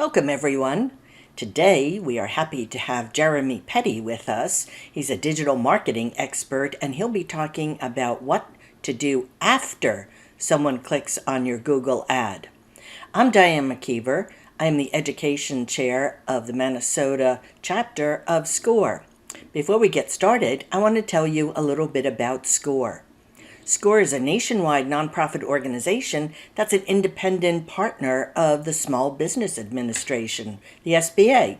Welcome, everyone. Today, we are happy to have Jeremy Petty with us. He's a digital marketing expert, and he'll be talking about what to do after someone clicks on your Google ad. I'm Diane McKeever. I am the education chair of the Minnesota chapter of SCORE. Before we get started, I want to tell you a little bit about SCORE. SCORE is a nationwide nonprofit organization that's an independent partner of the Small Business Administration, the SBA.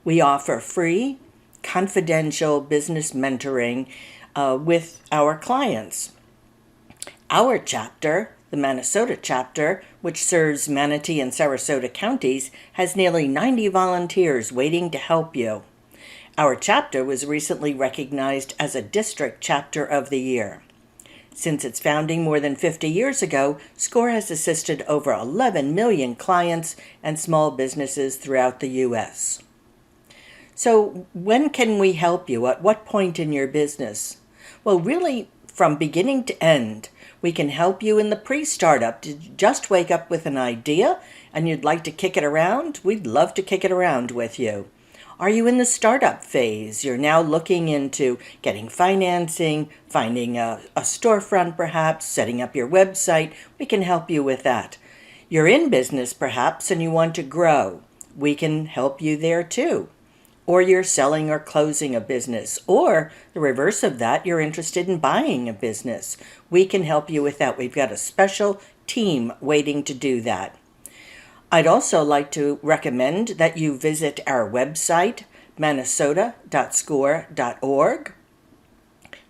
We offer free, confidential business mentoring with our clients. Our chapter, the Minnesota chapter, which serves Manatee and Sarasota counties, has nearly 90 volunteers waiting to help you. Our chapter was recently recognized as a District Chapter of the Year. Since its founding more than 50 years ago, SCORE has assisted over 11 million clients and small businesses throughout the U.S. So when can we help you? At what point in your business? Well, really, from beginning to end, we can help you in the pre-startup. Did you just wake up with an idea and you'd like to kick it around? We'd love to kick it around with you. Are you in the startup phase? You're now looking into getting financing, finding a storefront perhaps, setting up your website. We can help you with that. You're in business perhaps and you want to grow. We can help you there too. Or you're selling or closing a business. Or the reverse of that, you're interested in buying a business. We can help you with that. We've got a special team waiting to do that. I'd also like to recommend that you visit our website, minnesota.score.org.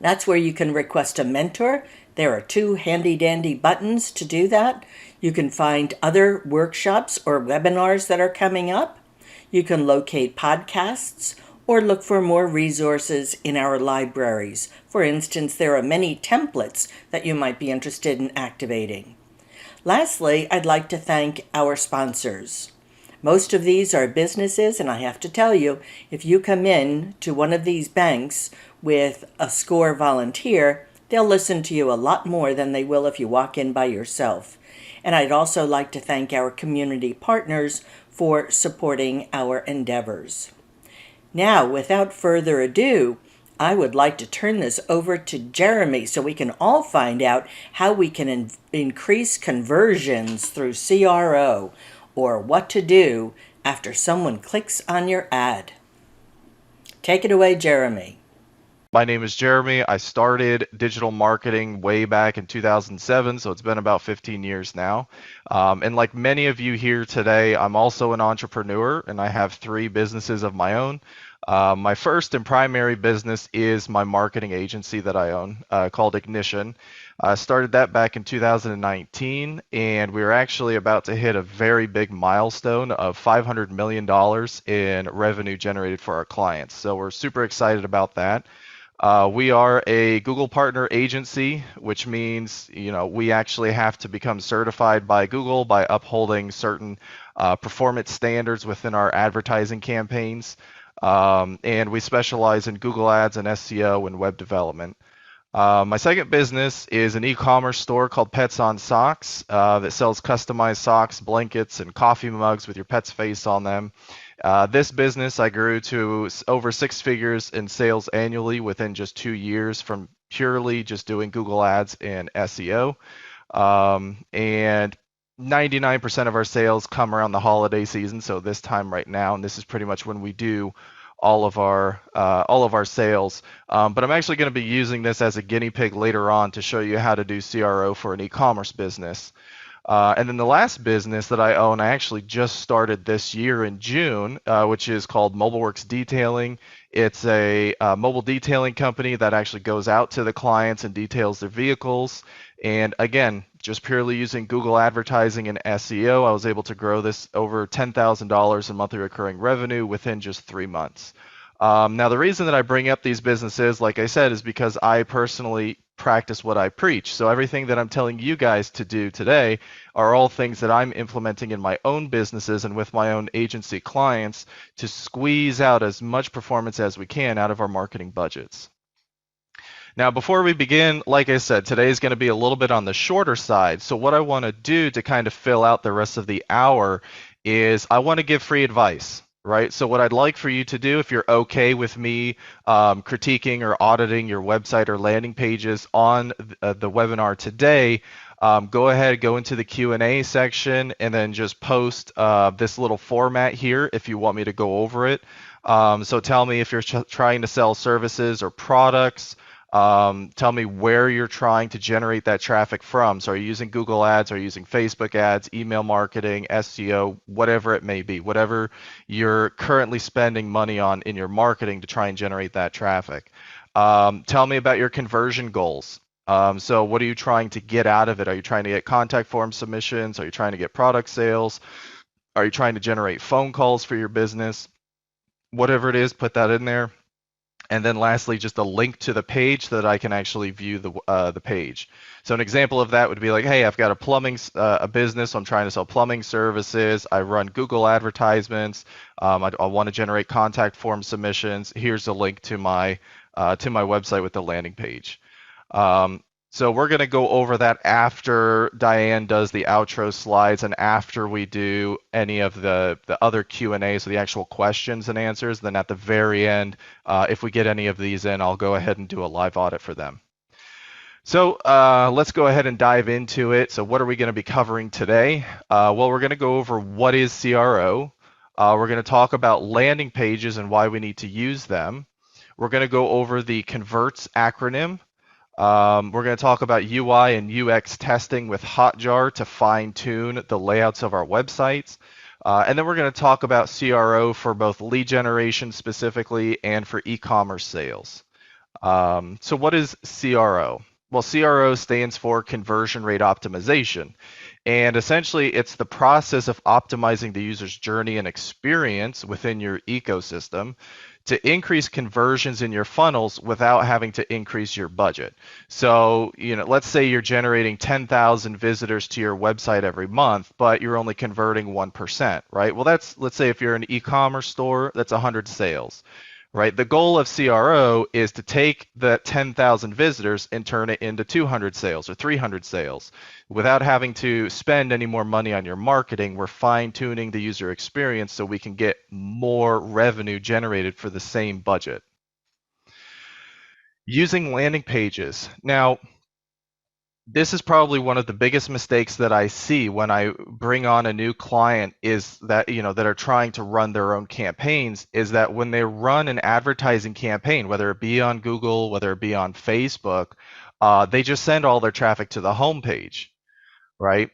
That's where you can request a mentor. There are 2 handy-dandy buttons to do that. You can find other workshops or webinars that are coming up. You can locate podcasts or look for more resources in our libraries. For instance, there are many templates that you might be interested in activating. Lastly, I'd like to thank our sponsors. Most of these are businesses, and I have to tell you, if you come in to one of these banks with a SCORE volunteer, they'll listen to you a lot more than they will if you walk in by yourself. And I'd also like to thank our community partners for supporting our endeavors. Now, without further ado, I would like to turn this over to Jeremy so we can all find out how we can increase conversions through CRO, or what to do after someone clicks on your ad. Take it away, Jeremy. My name is Jeremy. I started digital marketing way back in 2007, so it's been about 15 years now. And like many of you here today, I'm also an entrepreneur, and I have 3 businesses of my own. My first and primary business is my marketing agency that I own, called Ignition. I started that back in 2019, and we were actually about to hit a very big milestone of $500 million in revenue generated for our clients. So we're super excited about that. We are a Google Partner Agency, which means, we actually have to become certified by Google by upholding certain performance standards within our advertising campaigns. And we specialize in Google Ads and SEO and web development. My second business is an e-commerce store called Pets on Socks that sells customized socks, blankets, and coffee mugs with your pet's face on them. This business I grew to over 6 figures in sales annually within just 2 years from purely just doing Google Ads and SEO. And 99% of our sales come around the holiday season, so this time right now, and this is pretty much when we do all of our sales. But I'm actually going to be using this as a guinea pig later on to show you how to do CRO for an e-commerce business. And then the last business that I own, I actually just started this year in June, which is called MobileWorks Detailing. It's a mobile detailing company that actually goes out to the clients and details their vehicles. And again, just purely using Google advertising and SEO, I was able to grow this over $10,000 in monthly recurring revenue within just 3 months. Now, the reason that I bring up these businesses, like I said, is because I personally practice what I preach. So everything that I'm telling you guys to do today are all things that I'm implementing in my own businesses and with my own agency clients to squeeze out as much performance as we can out of our marketing budgets. Now, before we begin, like I said, today is going to be a little bit on the shorter side. So what I want to do to kind of fill out the rest of the hour is I want to give free advice, right? So what I'd like for you to do, if you're okay with me critiquing or auditing your website or landing pages on the webinar today, go ahead, go into the Q&A section, and then just post this little format here if you want me to go over it. So tell me if you're trying to sell services or products. Tell me where you're trying to generate that traffic from. So are you using Google Ads? Are you using Facebook ads, email marketing, SEO, whatever it may be, whatever you're currently spending money on in your marketing to try and generate that traffic. Tell me about your conversion goals. So what are you trying to get out of it? Are you trying to get contact form submissions? Are you trying to get product sales? Are you trying to generate phone calls for your business? Whatever it is, put that in there. And then lastly, just a link to the page so that I can actually view the page. So an example of that would be like, hey, I've got a business. So I'm trying to sell plumbing services. I run Google advertisements. I want to generate contact form submissions. Here's a link to my website with the landing page. So we're going to go over that after Diane does the outro slides and after we do any of the other Q&A, so the actual questions and answers. Then at the very end, if we get any of these in, I'll go ahead and do a live audit for them. So let's go ahead and dive into it. So what are we going to be covering today? Well, we're going to go over what is CRO. We're going to talk about landing pages and why we need to use them. We're going to go over the Converts acronym. We're going to talk about UI and UX testing with Hotjar to fine-tune the layouts of our websites. And then we're going to talk about CRO for both lead generation specifically and for e-commerce sales. So what is CRO? Well, CRO stands for Conversion Rate Optimization. And essentially, it's the process of optimizing the user's journey and experience within your ecosystem to increase conversions in your funnels without having to increase your budget. So, let's say you're generating 10,000 visitors to your website every month, but you're only converting 1%, right? Well, let's say if you're an e-commerce store, that's 100 sales, right? The goal of CRO is to take the 10,000 visitors and turn it into 200 sales or 300 sales. Without having to spend any more money on your marketing, we're fine-tuning the user experience so we can get more revenue generated for the same budget. Using landing pages. Now, this is probably one of the biggest mistakes that I see when I bring on a new client is that, that are trying to run their own campaigns, is that when they run an advertising campaign, whether it be on Google, whether it be on Facebook, they just send all their traffic to the homepage, right?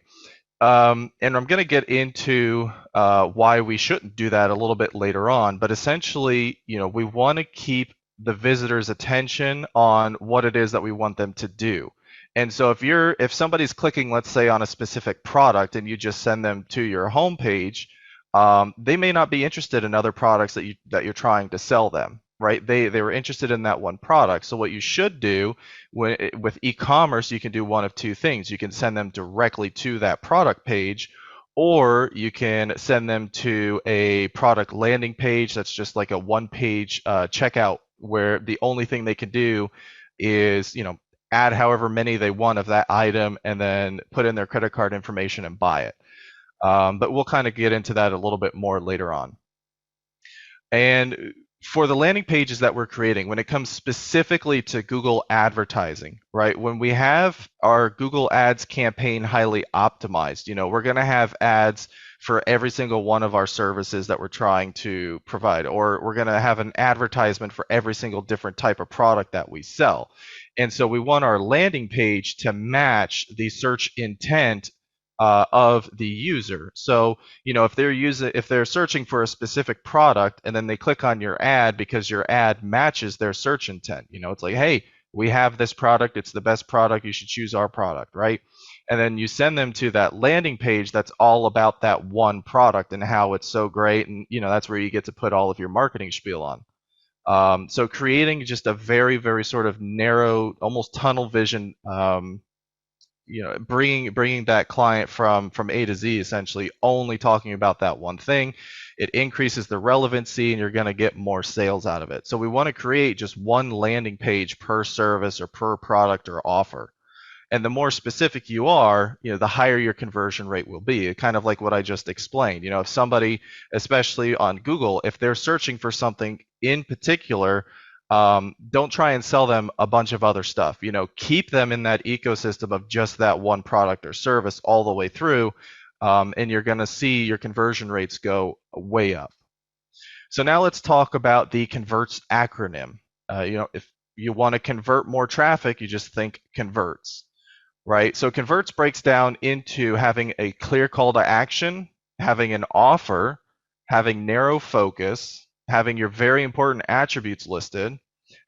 And I'm going to get into why we shouldn't do that a little bit later on, but essentially, we want to keep the visitor's attention on what it is that we want them to do. And so if somebody's clicking, let's say, on a specific product and you just send them to your homepage, they may not be interested in other products that you're trying to sell them, right? They were interested in that one product. So what you should do with e-commerce, you can do one of two things. You can send them directly to that product page, or you can send them to a product landing page that's just like a one-page checkout where the only thing they can do is, add however many they want of that item and then put in their credit card information and buy it. But we'll kind of get into that a little bit more later on. And for the landing pages that we're creating, when it comes specifically to Google advertising, right? When we have our Google Ads campaign highly optimized, we're going to have ads for every single one of our services that we're trying to provide, or we're going to have an advertisement for every single different type of product that we sell. And so we want our landing page to match the search intent of the user. So, if they're searching for a specific product and then they click on your ad because your ad matches their search intent, it's like, hey, we have this product, it's the best product, you should choose our product, right? And then you send them to that landing page that's all about that one product and how it's so great, and that's where you get to put all of your marketing spiel on. So creating just a very, very sort of narrow, almost tunnel vision, bringing that client from A to Z, essentially only talking about that one thing. It increases the relevancy and you're going to get more sales out of it. So we want to create just one landing page per service or per product or offer. And the more specific you are, the higher your conversion rate will be. Kind of like what I just explained. If somebody, especially on Google, if they're searching for something in particular, don't try and sell them a bunch of other stuff. Keep them in that ecosystem of just that one product or service all the way through, and you're going to see your conversion rates go way up. So now let's talk about the converts acronym. If you want to convert more traffic, you just think converts, right? So converts breaks down into having a clear call to action, having an offer, having narrow focus, having your very important attributes listed,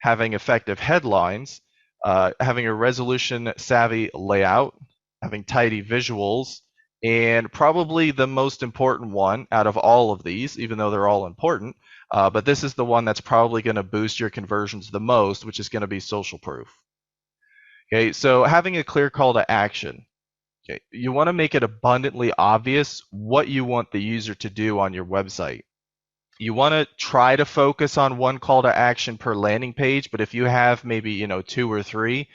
having effective headlines, having a resolution savvy layout, having tidy visuals, and probably the most important one out of all of these, even though they're all important, but this is the one that's probably going to boost your conversions the most, which is going to be social proof. Okay, so having a clear call to action. Okay, you want to make it abundantly obvious what you want the user to do on your website. You want to try to focus on one call to action per landing page, but if you have maybe 2 or 3,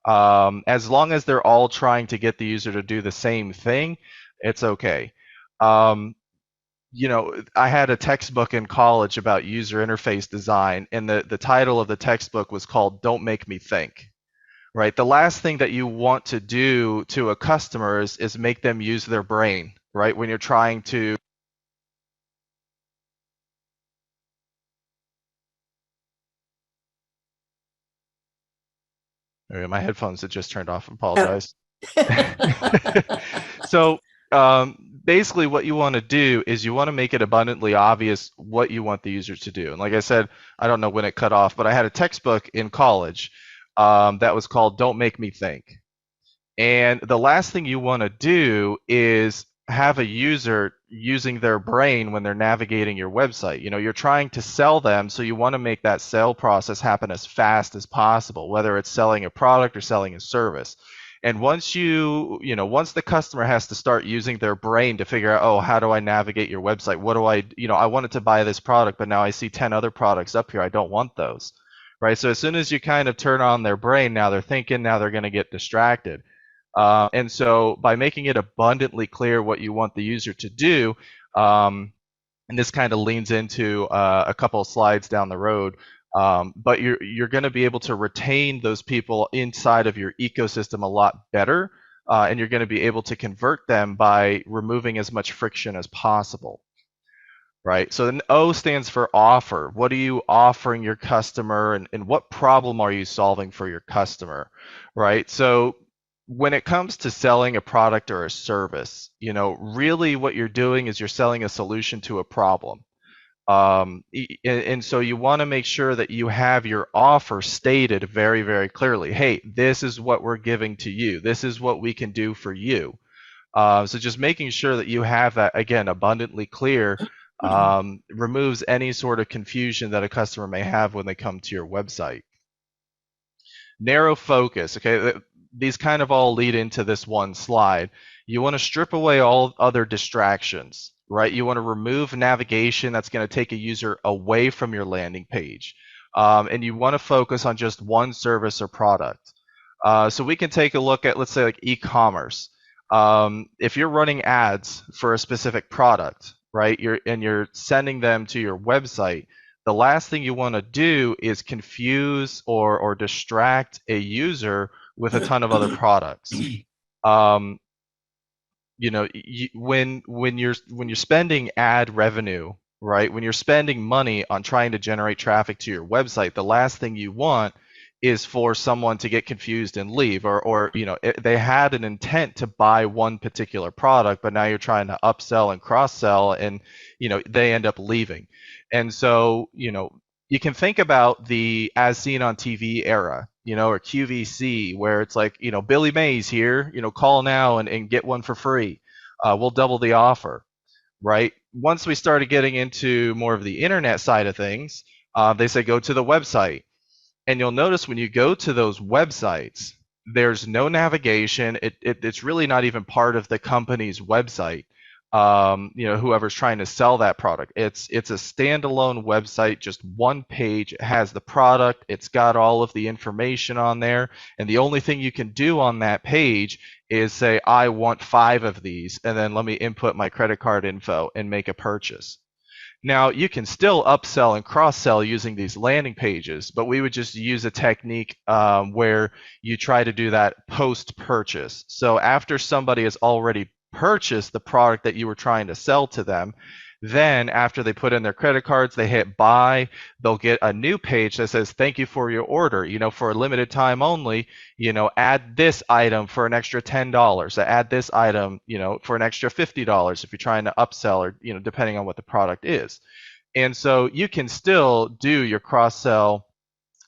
as long as they're all trying to get the user to do the same thing, it's okay. I had a textbook in college about user interface design, and the title of the textbook was called "Don't Make Me Think." Right? The last thing that you want to do to a customer is make them use their brain, right? When you're trying to my headphones had just turned off. Apologize. So basically what you want to do is you want to make it abundantly obvious what you want the user to do. And like I said, I don't know when it cut off, but I had a textbook in college that was called "Don't Make Me Think." And the last thing you want to do is have a user using their brain when they're navigating your website. You're trying to sell them, so you want to make that sale process happen as fast as possible, whether it's selling a product or selling a service. And once once the customer has to start using their brain to figure out, oh, how do I navigate your website? What do I wanted to buy this product, but now I see 10 other products up here. I don't want those, right? So as soon as you kind of turn on their brain, now they're thinking, now they're going to get distracted. And so by making it abundantly clear what you want the user to do, and this kind of leans into a couple of slides down the road, but you're going to be able to retain those people inside of your ecosystem a lot better, and you're going to be able to convert them by removing as much friction as possible. Right. So then O stands for offer. What are you offering your customer, and what problem are you solving for your customer? Right. So when it comes to selling a product or a service, really what you're doing is you're selling a solution to a problem. And so you want to make sure that you have your offer stated very, very clearly. Hey, this is what we're giving to you. This is what we can do for you. So just making sure that you have that, again, abundantly clear, removes any sort of confusion that a customer may have when they come to your website. Narrow focus. Okay, these kind of all lead into this one slide. You want to strip away all other distractions, right? You want to remove navigation that's going to take a user away from your landing page. And you want to focus on just one service or product. So we can take a look at, let's say, like e-commerce. If you're running ads for a specific product, right, you're sending them to your website, the last thing you want to do is confuse or distract a user with a ton of other products. When you're spending ad revenue, right, when you're spending money on trying to generate traffic to your website, the last thing you want is for someone to get confused and leave, or they had an intent to buy one particular product, but now you're trying to upsell and cross sell, and they end up leaving. And so you can think about the as seen on TV era, or QVC, where it's like, Billy Mays here, call now and get one for free. We'll double the offer, right? Once we started getting into more of the internet side of things, they say go to the website. And you'll notice when you go to those websites, there's no navigation. It's really not even part of the company's website. whoever's trying to sell that product. It's a standalone website, just one page. It has the product, it's got all of the information on there, and the only thing you can do on that page is say, I want 5 of these, and then let me input my credit card info and make a purchase. Now, you can still upsell and cross-sell using these landing pages, but we would just use a technique where you try to do that post-purchase. So after somebody has already purchased the product that you were trying to sell to them, then after they put in their credit cards, they hit buy, they'll get a new page that says, thank you for your order. For a limited time only, add this item for an extra $10, add this item, for an extra $50 if you're trying to upsell or, depending on what the product is. And so you can still do your cross sell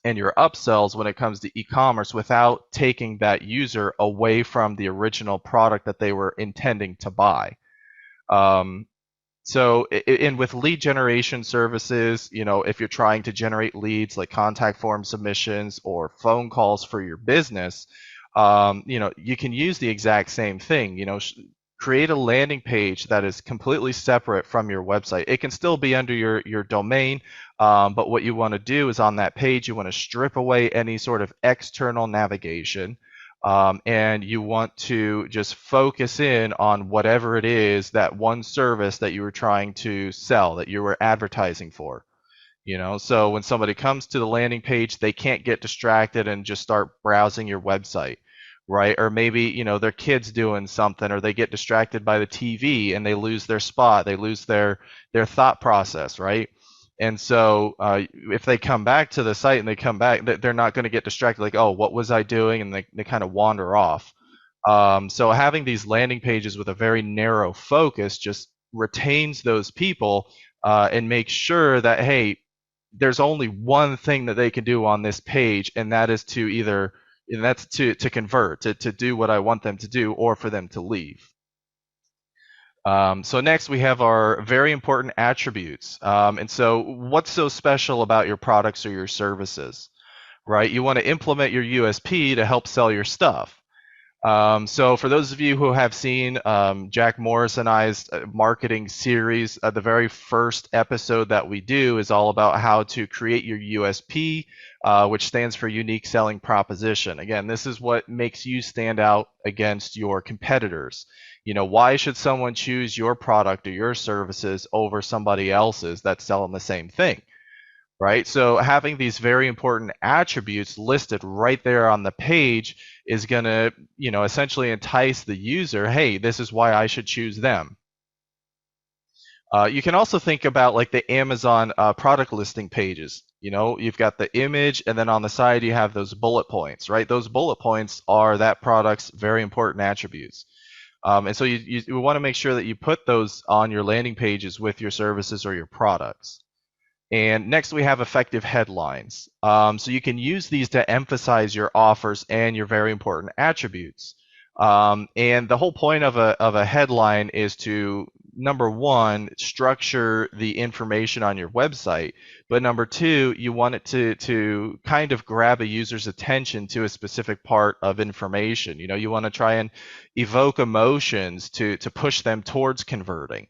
and your upsells when it comes to e-commerce without taking that user away from the original product that they were intending to buy. So, and with lead generation services, if you're trying to generate leads like contact form submissions or phone calls for your business, you can use the exact same thing. Create a landing page that is completely separate from your website. It can still be under your domain, but what you want to do is on that page, you want to strip away any sort of external navigation. And you want to just focus in on whatever it is, that one service that you were trying to sell, that you were advertising for. So when somebody comes to the landing page, they can't get distracted and just start browsing your website, right? Or maybe their kid's doing something, or they get distracted by the TV and they lose their spot, they lose their thought process, right? And so if they come back to the site and they come back, they're not going to get distracted like, oh, what was I doing? And they kind of wander off. So having these landing pages with a very narrow focus just retains those people and makes sure that, hey, there's only one thing that they can do on this page, and that is to convert, to do what I want them to do, or for them to leave. So next we have our very important attributes. And so what's so special about your products or your services, right? You want to implement your USP to help sell your stuff. So for those of you who have seen Jack Morris and I's marketing series, the very first episode that we do is all about how to create your USP, which stands for unique selling proposition. Again, this is what makes you stand out against your competitors. Why should someone choose your product or your services over somebody else's that's selling the same thing, right? So having these very important attributes listed right there on the page is going to, essentially entice the user, hey, this is why I should choose them. You can also think about like the Amazon product listing pages. You've got the image, and then on the side you have those bullet points, right? Those bullet points are that product's very important attributes. And so you want to make sure that you put those on your landing pages with your services or your products. And next we have effective headlines. So you can use these to emphasize your offers and your very important attributes. And the whole point of a headline is to, number one, structure the information on your website. But number two, you want it to kind of grab a user's attention to a specific part of information. You want to try and evoke emotions to push them towards converting.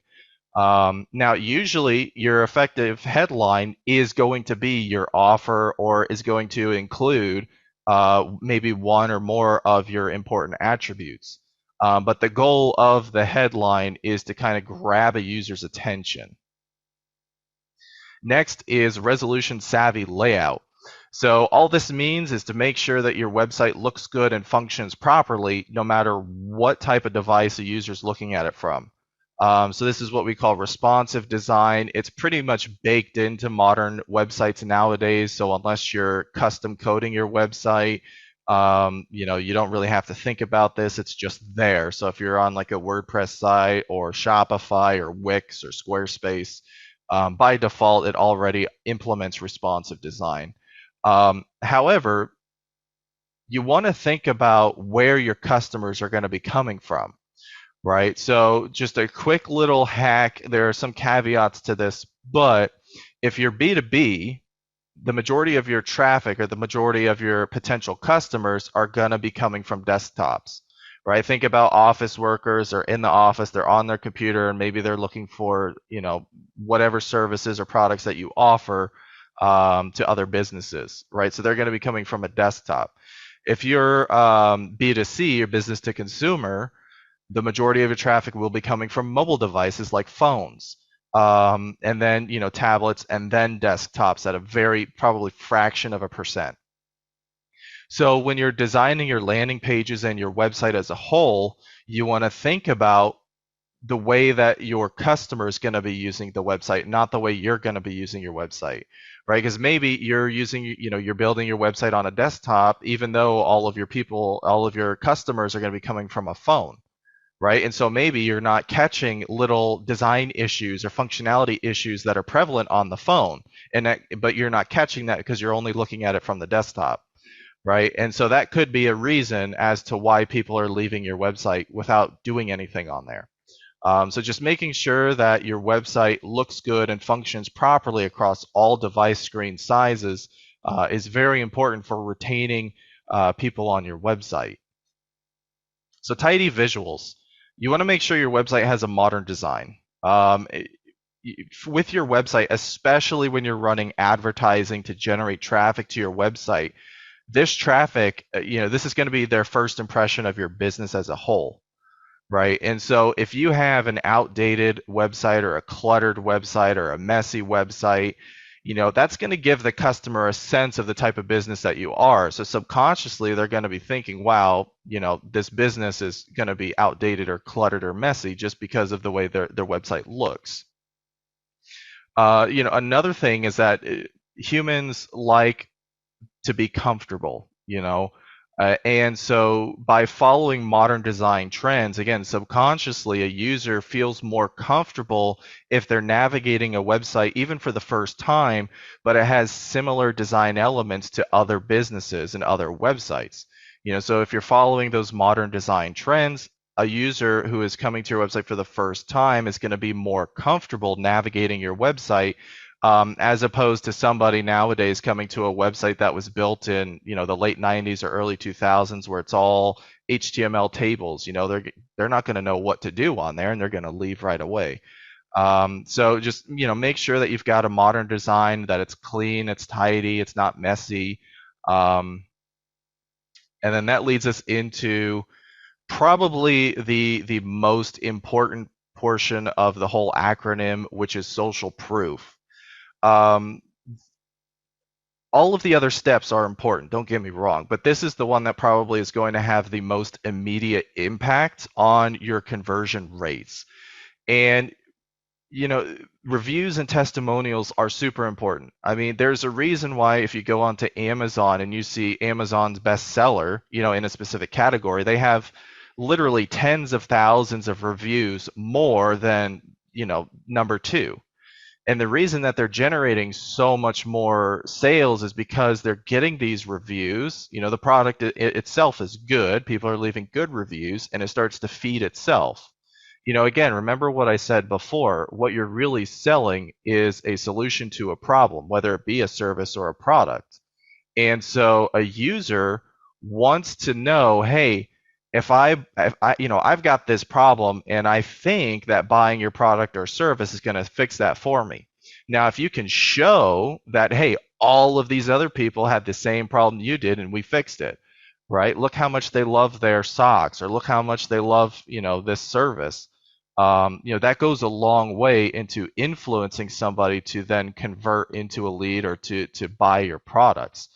Now, usually your effective headline is going to be your offer, or is going to include maybe one or more of your important attributes. But the goal of the headline is to kind of grab a user's attention. Next is resolution savvy layout. So all this means is to make sure that your website looks good and functions properly no matter what type of device a user is looking at it from. So this is what we call responsive design. It's pretty much baked into modern websites nowadays. So unless you're custom coding your website, you don't really have to think about this. It's just there. So if you're on like a WordPress site or Shopify or Wix or Squarespace, by default, it already implements responsive design. However, you want to think about where your customers are going to be coming from. Right, so just a quick little hack. There are some caveats to this, but if you're B2B, the majority of your traffic or the majority of your potential customers are going to be coming from desktops, right? Think about office workers or in the office, they're on their computer and maybe they're looking for, whatever services or products that you offer to other businesses, right? So they're going to be coming from a desktop. If you're B2C or business to consumer, the majority of your traffic will be coming from mobile devices like phones, and then tablets, and then desktops at a very probably fraction of a percent. So when you're designing your landing pages and your website as a whole, you want to think about the way that your customer is going to be using the website, not the way you're going to be using your website, right? Because maybe you're building your website on a desktop, even though all of your customers are going to be coming from a phone, right? And so maybe you're not catching little design issues or functionality issues that are prevalent on the phone, but you're not catching that because you're only looking at it from the desktop, right? And so that could be a reason as to why people are leaving your website without doing anything on there. So just making sure that your website looks good and functions properly across all device screen sizes is very important for retaining people on your website. So tidy visuals. You want to make sure your website has a modern design. With your website, especially when you're running advertising to generate traffic to your website, this traffic, this is going to be their first impression of your business as a whole, right? And so if you have an outdated website or a cluttered website or a messy website, that's going to give the customer a sense of the type of business that you are. So subconsciously, they're going to be thinking, wow, this business is going to be outdated or cluttered or messy just because of the way their website looks. Another thing is that humans like to be comfortable, and so by following modern design trends, again, subconsciously, a user feels more comfortable if they're navigating a website, even for the first time, but it has similar design elements to other businesses and other websites. So if you're following those modern design trends, a user who is coming to your website for the first time is going to be more comfortable navigating your website, as opposed to somebody nowadays coming to a website that was built in the late 90s or early 2000s, where it's all HTML tables. They're not going to know what to do on there, and they're going to leave right away. So just make sure that you've got a modern design, that it's clean, it's tidy, it's not messy, and then that leads us into probably the most important portion of the whole acronym, which is social proof. All of the other steps are important, don't get me wrong, but this is the one that probably is going to have the most immediate impact on your conversion rates. And reviews and testimonials are super important. I mean, there's a reason why if you go onto Amazon and you see Amazon's bestseller, in a specific category, they have literally tens of thousands of reviews more than, number two. And the reason that they're generating so much more sales is because they're getting these reviews. The product itself is good. People are leaving good reviews, and it starts to feed itself. Again, remember what I said before. What you're really selling is a solution to a problem, whether it be a service or a product. And so a user wants to know, hey, if I've got this problem and I think that buying your product or service is going to fix that for me. Now, if you can show that, hey, all of these other people had the same problem you did and we fixed it, right? Look how much they love their socks, or look how much they love, this service. That goes a long way into influencing somebody to then convert into a lead or to buy your products.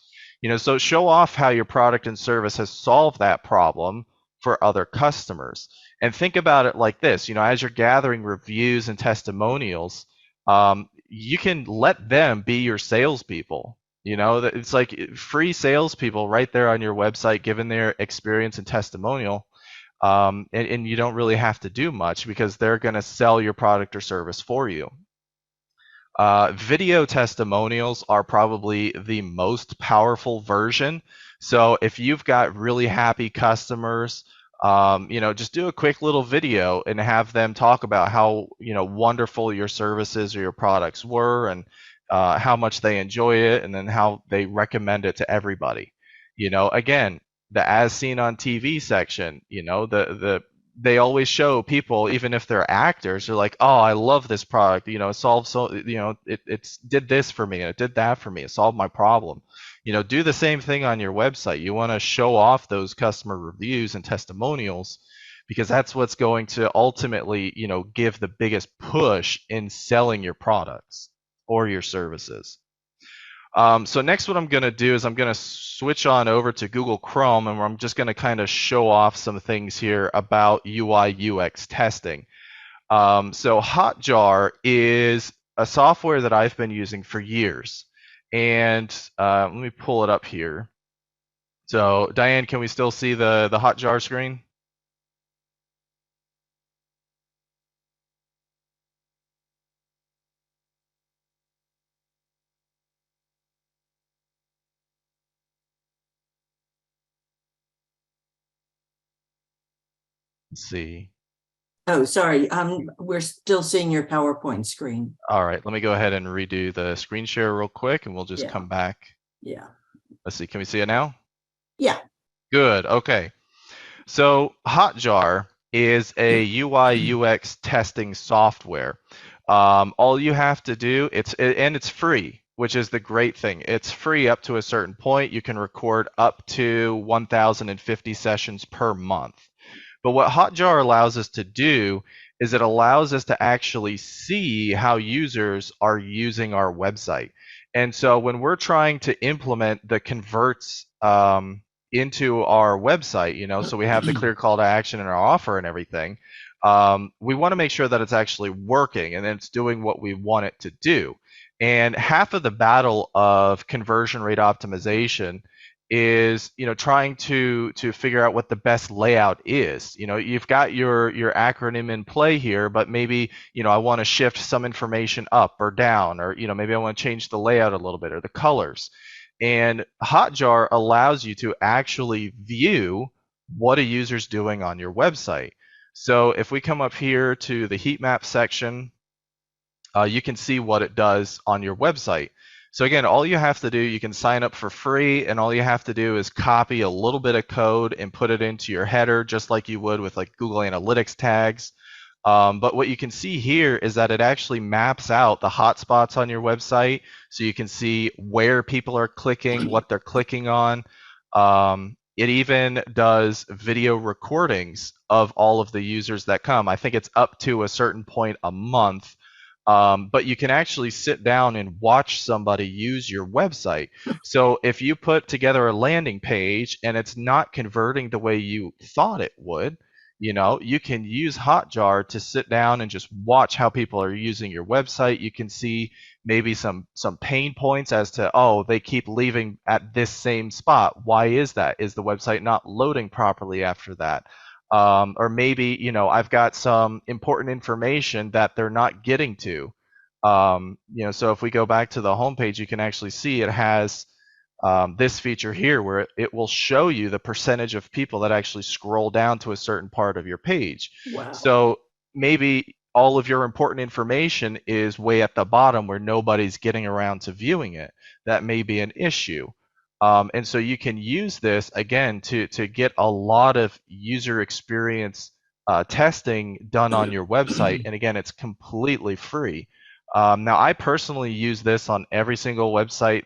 So show off how your product and service has solved that problem for other customers. And think about it like this, as you're gathering reviews and testimonials, you can let them be your salespeople. It's like free salespeople right there on your website, giving their experience and testimonial. And you don't really have to do much because they're going to sell your product or service for you. Video testimonials are probably the most powerful version. So if you've got really happy customers, just do a quick little video and have them talk about how wonderful your services or your products were, and how much they enjoy it, and then how they recommend it to everybody. Again, the as seen on TV section. They always show people, even if they're actors, they're like, oh, I love this product. It solves it's did this for me and it did that for me. It solved my problem. Do the same thing on your website. You want to show off those customer reviews and testimonials because that's what's going to ultimately, give the biggest push in selling your products or your services. So next what I'm going to do is I'm going to switch on over to Google Chrome, and I'm just going to kind of show off some things here about UI UX testing. So Hotjar is a software that I've been using for years. And let me pull it up here. So Diane, can we still see the Hotjar screen? Let's see. Oh, sorry. We're still seeing your PowerPoint screen. All right, let me go ahead and redo the screen share real quick, and we'll just Yeah. come back. Yeah. Let's see, can we see it now? Yeah. Good, okay. So Hotjar is a UI UX testing software. All you have to do, and it's free, which is the great thing. It's free up to a certain point. You can record up to 1,050 sessions per month. But what Hotjar allows us to do is it allows us to actually see how users are using our website. And so when we're trying to implement the converts into our website, so we have the clear call to action in our offer and everything, we want to make sure that it's actually working and it's doing what we want it to do. And half of the battle of conversion rate optimization is trying to figure out what the best layout is. You've got your acronym in play here, but maybe I want to shift some information up or down, or maybe I want to change the layout a little bit or the colors. And Hotjar allows you to actually view what a user's doing on your website. So if we come up here to the heat map section, you can see what it does on your website. So again, all you have to do, you can sign up for free, and all you have to do is copy a little bit of code and put it into your header, just like you would with like Google Analytics tags. But what you can see here is that it actually maps out the hotspots on your website, so you can see where people are clicking, what they're clicking on. It even does video recordings of all of the users that come. I think it's up to a certain point a month. But you can actually sit down and watch somebody use your website. So if you put together a landing page and it's not converting the way you thought it would, you can use Hotjar to sit down and just watch how people are using your website. You can see maybe some pain points as to, oh, they keep leaving at this same spot. Why is that? Is the website not loading properly after that? Or maybe I've got some important information that they're not getting to. So if we go back to the homepage, you can actually see it has this feature here where it will show you the percentage of people that actually scroll down to a certain part of your page. Wow. So maybe all of your important information is way at the bottom where nobody's getting around to viewing it. That may be an issue. And so you can use this again to get a lot of user experience testing done on your website. And again, it's completely free. Now, I personally use this on every single website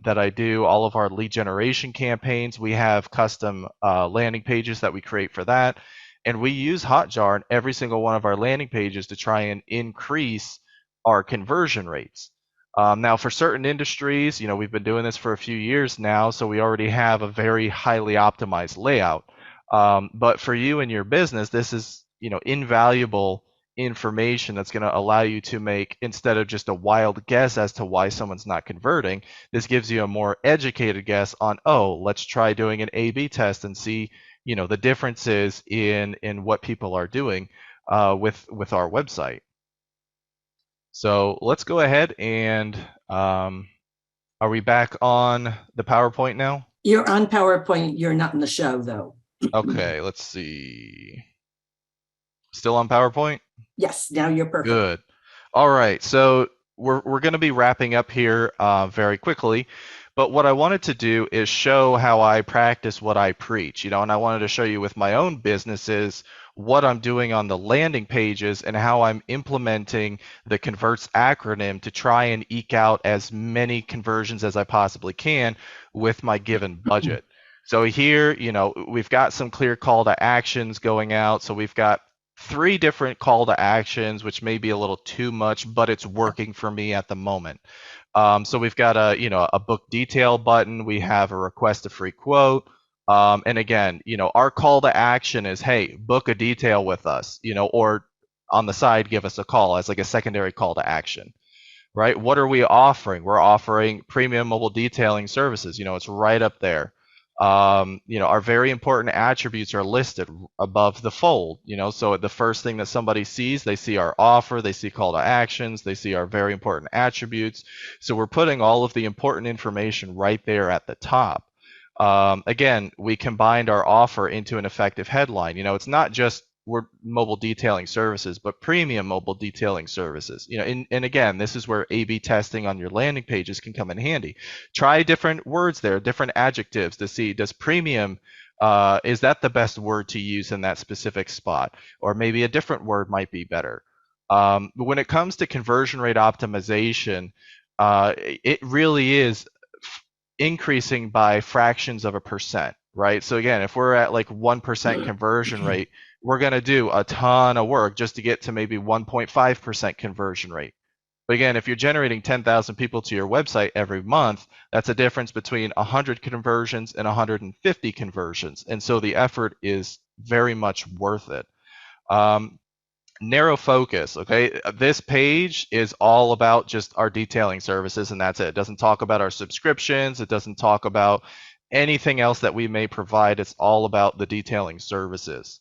that I do. All of our lead generation campaigns, we have custom landing pages that we create for that. And we use Hotjar on every single one of our landing pages to try and increase our conversion rates. Now, for certain industries, we've been doing this for a few years now, so we already have a very highly optimized layout. But for you and your business, this is invaluable information that's going to allow you to make, instead of just a wild guess as to why someone's not converting, this gives you a more educated guess on, oh, let's try doing an A/B test and see the differences in what people are doing with our website. So let's go ahead and are we back on the PowerPoint now? You're on PowerPoint. You're not in the show, though. Okay, let's see. Still on PowerPoint? Yes, now you're perfect. Good. All right. So we're going to be wrapping up here very quickly. But what I wanted to do is show how I practice what I preach, and I wanted to show you with my own businesses what I'm doing on the landing pages and how I'm implementing the Converts acronym to try and eke out as many conversions as I possibly can with my given budget. So here, we've got some clear call to actions going out. So we've got 3 different call to actions, which may be a little too much, but it's working for me at the moment. So we've got a book detail button. We have a request a free quote. And again, our call to action is, hey, book a detail with us, or on the side, give us a call as like a secondary call to action, right? What are we offering? We're offering premium mobile detailing services. It's right up there. Our very important attributes are listed above the fold. So the first thing that somebody sees, they see our offer, they see call to actions, they see our very important attributes. So we're putting all of the important information right there at the top. Again, we combined our offer into an effective headline. It's not just we're mobile detailing services, but premium mobile detailing services. And again, this is where A/B testing on your landing pages can come in handy. Try different words there, different adjectives to see, does premium, is that the best word to use in that specific spot? Or maybe a different word might be better. But when it comes to conversion rate optimization, it really is increasing by fractions of a percent, right? So again, if we're at like 1% conversion rate, we're going to do a ton of work just to get to maybe 1.5% conversion rate. But again, if you're generating 10,000 people to your website every month, that's a difference between 100 conversions and 150 conversions. And so the effort is very much worth it. Narrow focus, okay? This page is all about just our detailing services, and that's it. It doesn't talk about our subscriptions. It doesn't talk about anything else that we may provide. It's all about the detailing services.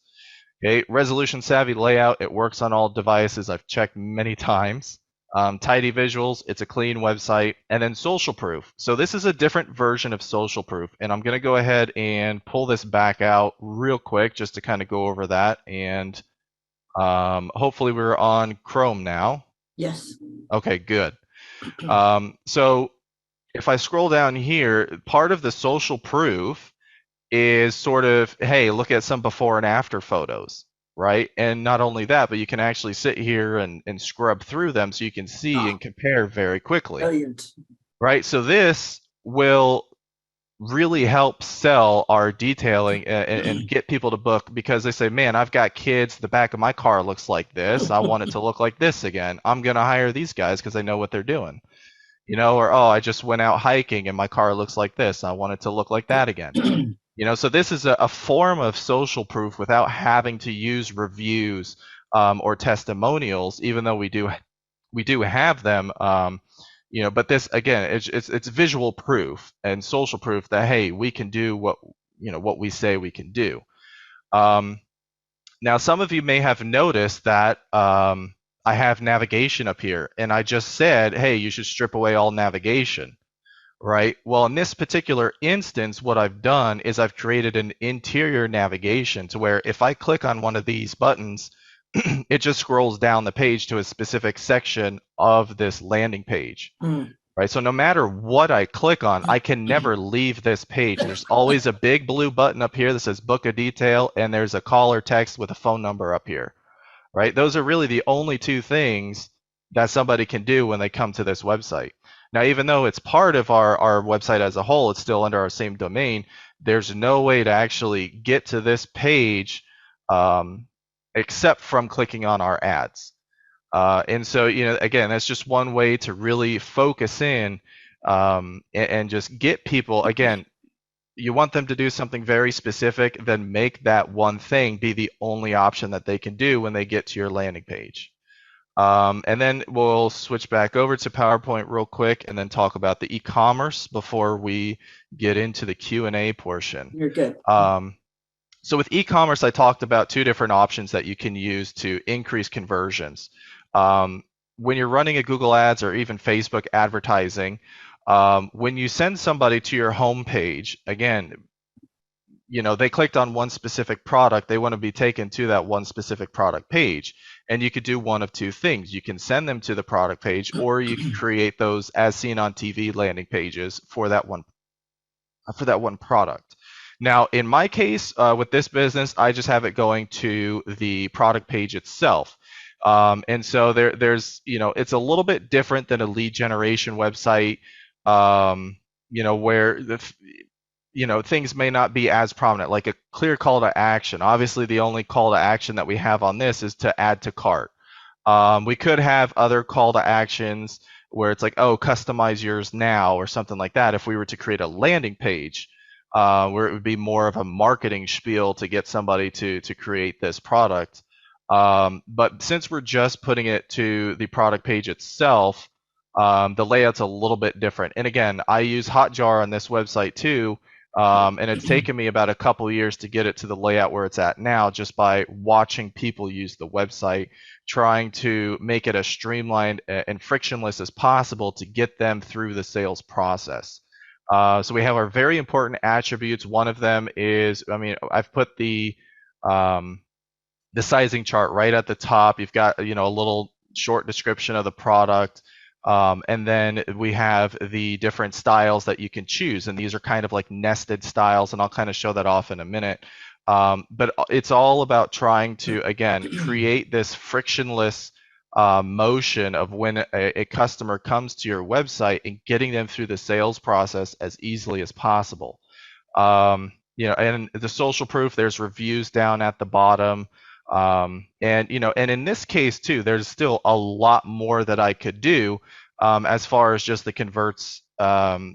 Okay, resolution savvy layout, it works on all devices. I've checked many times. Tidy visuals, it's a clean website. And then social proof. So this is a different version of social proof. And I'm going to go ahead and pull this back out real quick just to kind of go over that. And hopefully we're on Chrome now. Yes. Okay, good. So if I scroll down here, part of the social proof is sort of, hey, look at some before and after photos, right? And not only that, but you can actually sit here and scrub through them so you can see and compare very quickly. Brilliant. Right? So this will really help sell our detailing and get people to book, because they say, man, I've got kids, the back of my car looks like this, I want it to look like this again. I'm going to hire these guys because I know what they're doing. Or, oh, I just went out hiking and my car looks like this, I want it to look like that again. So this is a form of social proof without having to use reviews or testimonials, even though we do have them. But this, again, it's visual proof and social proof that, hey, we can do what we say we can do. Now, some of you may have noticed that I have navigation up here, and I just said, hey, you should strip away all navigation. Right. Well, in this particular instance, what I've done is I've created an interior navigation to where if I click on one of these buttons, it just scrolls down the page to a specific section of this landing page. Right. So no matter what I click on, I can never leave this page. There's always a big blue button up here that says book a detail, and there's a call or text with a phone number up here. Right. Those are really the only 2 things that somebody can do when they come to this website. Now, even though it's part of our website as a whole, it's still under our same domain, there's no way to actually get to this page except from clicking on our ads. And so, again, that's just one way to really focus in and just get people. Again, you want them to do something very specific, then make that one thing be the only option that they can do when they get to your landing page. And then we'll switch back over to PowerPoint real quick and then talk about the e-commerce before we get into the Q&A portion. You're good. So with e-commerce, I talked about 2 different options that you can use to increase conversions. When you're running a Google Ads or even Facebook advertising, when you send somebody to your home page, again, they clicked on one specific product, they want to be taken to that one specific product page. And you could do one of two things. You can send them to the product page, or you can create those as seen on TV landing pages for that one product. Now, in my case, with this business, I just have it going to the product page itself. And so there's, it's a little bit different than a lead generation website, where things may not be as prominent, like a clear call to action. Obviously, the only call to action that we have on this is to add to cart. We could have other call to actions where it's like, oh, customize yours now or something like that. If we were to create a landing page, where it would be more of a marketing spiel to get somebody to create this product. But since we're just putting it to the product page itself, the layout's a little bit different. And again, I use Hotjar on this website too. And it's taken me about a couple years to get it to the layout where it's at now, just by watching people use the website, trying to make it as streamlined and frictionless as possible to get them through the sales process. So we have our very important attributes. One of them is, I've put the sizing chart right at the top. You've got, a little short description of the product. And then we have the different styles that you can choose. And these are kind of like nested styles, and I'll kind of show that off in a minute. But it's all about trying to, again, create this frictionless motion of when a customer comes to your website and getting them through the sales process as easily as possible. And the social proof, there's reviews down at the bottom. And in this case too, there's still a lot more that I could do as far as just the converts, the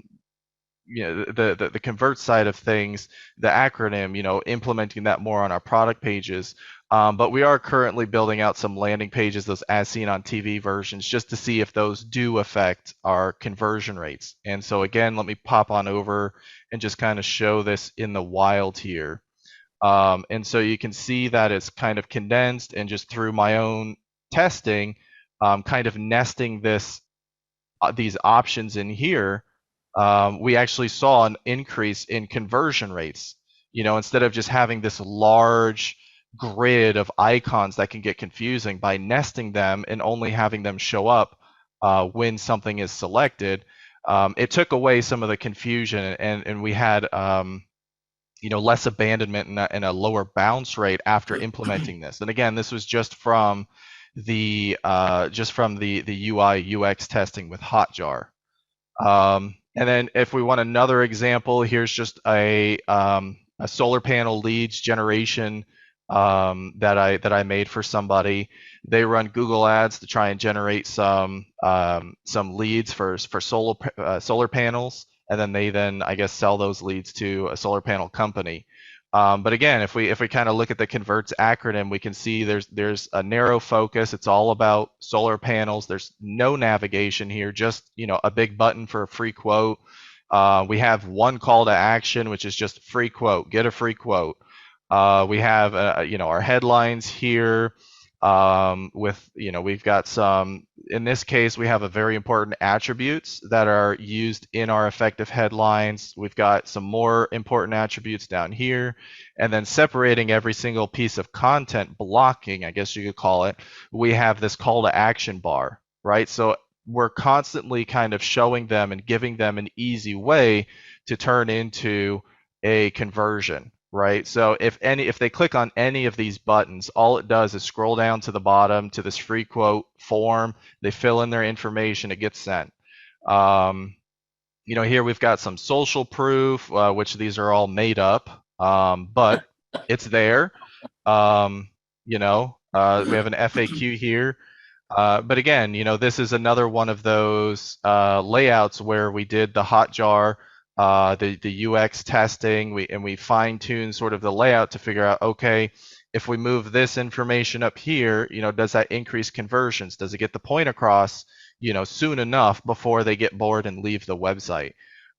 convert side of things, the acronym, implementing that more on our product pages. But we are currently building out some landing pages, those as seen on TV versions, just to see if those do affect our conversion rates. And so again, let me pop on over and just kind of show this in the wild here. And so you can see that it's kind of condensed, and just through my own testing, kind of nesting these options in here, we actually saw an increase in conversion rates. Instead of just having this large grid of icons that can get confusing, by nesting them and only having them show up when something is selected, it took away some of the confusion, and we had less abandonment and a lower bounce rate after implementing this. And again, this was just from the UI UX testing with Hotjar. And then if we want another example, here's just a solar panel leads generation that I made for somebody. They run Google Ads to try and generate some leads for solar panels, and then they I guess sell those leads to a solar panel company. But again, if we kind of look at the converts acronym, we can see there's a narrow focus. It's all about solar panels. There's no navigation here, just a big button for a free quote. We have one call to action, which is just free quote, get a free quote. We have our headlines here. We've got some, in this case, we have a very important attributes that are used in our effective headlines. We've got some more important attributes down here, and then separating every single piece of content, blocking, I guess you could call it, we have this call to action bar, right? So we're constantly kind of showing them and giving them an easy way to turn into a conversion. Right. So if they click on any of these buttons, all it does is scroll down to the bottom to this free quote form. They fill in their information. It gets sent. Here we've got some social proof, which these are all made up, but it's there. We have an FAQ here. But again, this is another one of those layouts where we did the Hotjar, the UX testing, we fine-tune sort of the layout to figure out, okay, if we move this information up here, does that increase conversions? Does it get the point across, soon enough before they get bored and leave the website?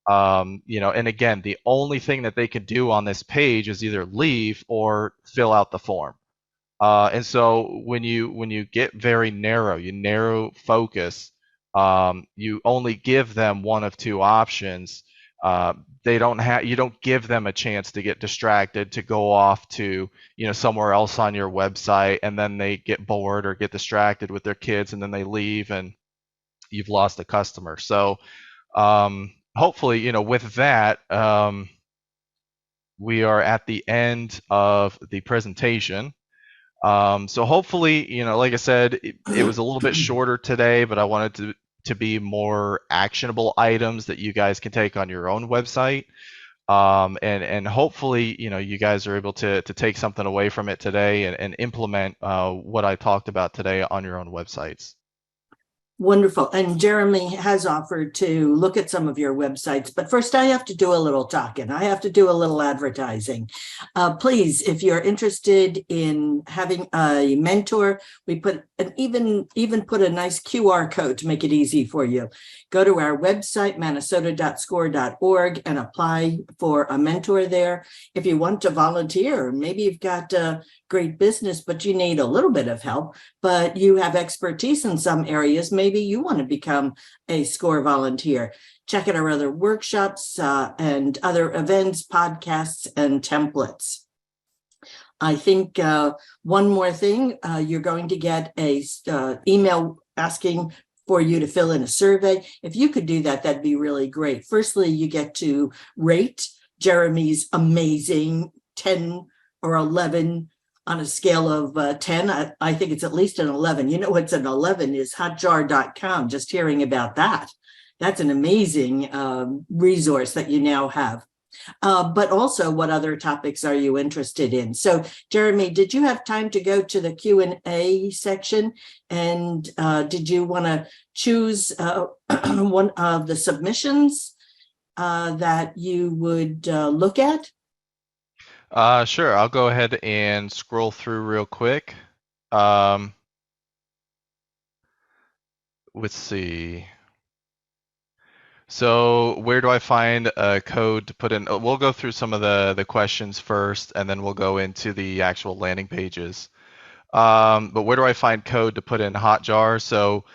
And again, the only thing that they can do on this page is either leave or fill out the form. And so when you get very narrow, you narrow focus, you only give them one of two options. They don't have you don't give them a chance to get distracted, to go off to somewhere else on your website, and then they get bored or get distracted with their kids, and then they leave, and you've lost a customer. So hopefully, with that, we are at the end of the presentation. So hopefully, like I said, it was a little bit shorter today, but I wanted to be more actionable items that you guys can take on your own website. And hopefully, you guys are able to take something away from it today and implement what I talked about today on your own websites. Wonderful. And Jeremy has offered to look at some of your websites, but first I have to do a little talking. I have to do a little advertising. Please, if you're interested in having a mentor, we put even put a nice QR code to make it easy for you. Go to our website, Manasota.score.org, and apply for a mentor there. If you want to volunteer, maybe you've got a great business, but you need a little bit of help, but you have expertise in some areas. Maybe you want to become a SCORE volunteer. Check out our other workshops and other events, podcasts, and templates. I think one more thing, you're going to get a email asking for you to fill in a survey. If you could do that, that'd be really great. Firstly, you get to rate Jeremy's amazing 10 or 11 on a scale of 10. I think it's at least an 11. You know what's an 11 is hotjar.com. Just hearing about that. That's an amazing resource that you now have. But also, what other topics are you interested in? So, Jeremy, did you have time to go to the Q&A section? And did you want to choose one of the submissions that you would look at? Sure. I'll go ahead and scroll through real quick. Let's see. So where do I find a code to put in? We'll go through some of the questions first, and then we'll go into the actual landing pages. But where do I find code to put in Hotjar? So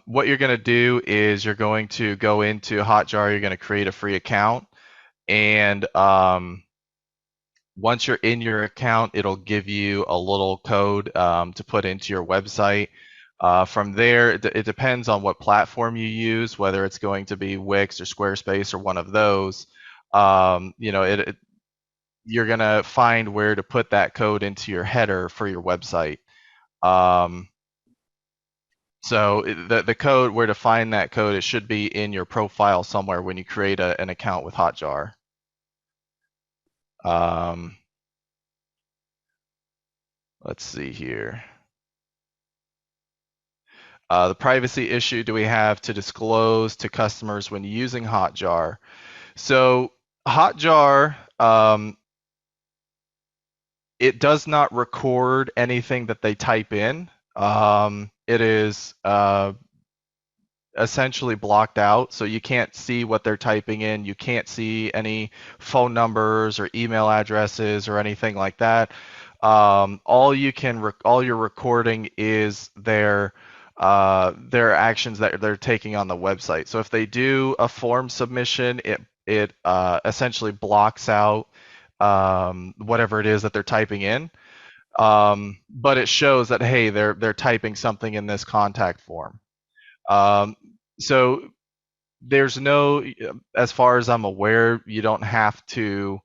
what you're going to do is you're going to go into Hotjar, you're going to create a free account, and once you're in your account, it'll give you a little code to put into your website. From there, it depends on what platform you use, whether it's going to be Wix or Squarespace or one of those. You're going to find where to put that code into your header for your website. So the code, where to find that code, it should be in your profile somewhere when you create an account with Hotjar. Let's see here. The privacy issue do we have to disclose to customers when using Hotjar? So Hotjar, it does not record anything that they type in. It is essentially blocked out, so you can't see what they're typing in. You can't see any phone numbers or email addresses or anything like that. All you're recording is their actions that they're taking on the website. So if they do a form submission, it essentially blocks out whatever it is that they're typing in, but it shows that, hey, they're typing something in this contact form. So there's no, as far as I'm aware, you don't have to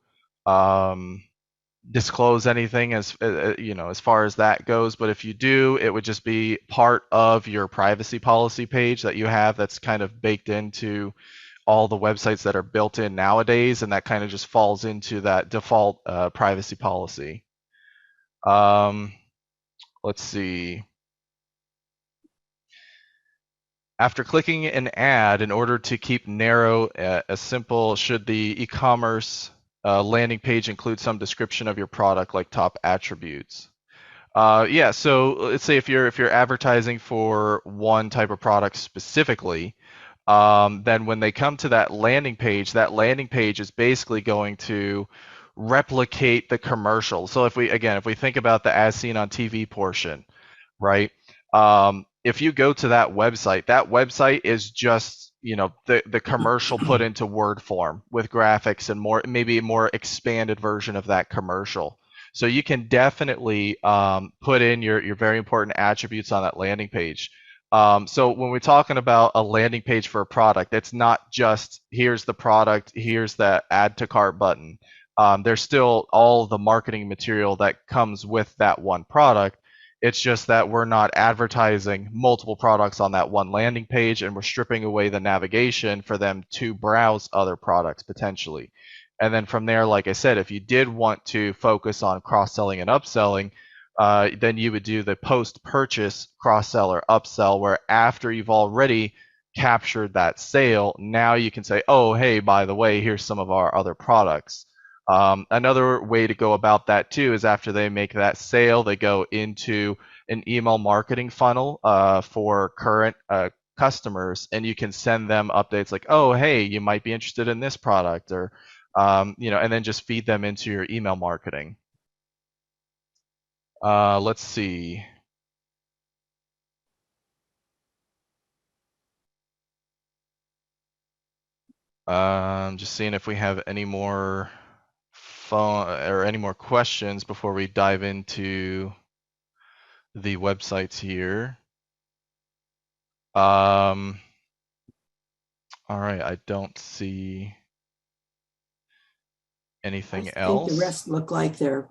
disclose anything as far as that goes, but if you do, it would just be part of your privacy policy page that you have that's kind of baked into all the websites that are built in nowadays, and that kind of just falls into that default privacy policy. Let's see. After clicking an ad, in order to keep narrow, a simple, should the e-commerce landing page include some description of your product, like top attributes? Yeah, so let's say if you're advertising for one type of product specifically, then when they come to that landing page is basically going to replicate the commercial. So if we think about the as seen on TV portion, right? If you go to that website is just the commercial put into Word form with graphics and more, maybe a more expanded version of that commercial. So you can definitely put in your very important attributes on that landing page. So when we're talking about a landing page for a product, it's not just here's the product, here's the add to cart button. There's still all the marketing material that comes with that one product. It's just that we're not advertising multiple products on that one landing page, and we're stripping away the navigation for them to browse other products potentially. And then from there, like I said, if you did want to focus on cross-selling and upselling, then you would do the post-purchase cross-sell or upsell, where after you've already captured that sale, now you can say, oh, hey, by the way, here's some of our other products. Another way to go about that too is after they make that sale, they go into an email marketing funnel for current customers, and you can send them updates like, oh, hey, you might be interested in this product, or and then just feed them into your email marketing. Let's see. Just seeing if we have any more phone or any more questions before we dive into the websites here. All right, I don't see anything I else. think the rest look like they're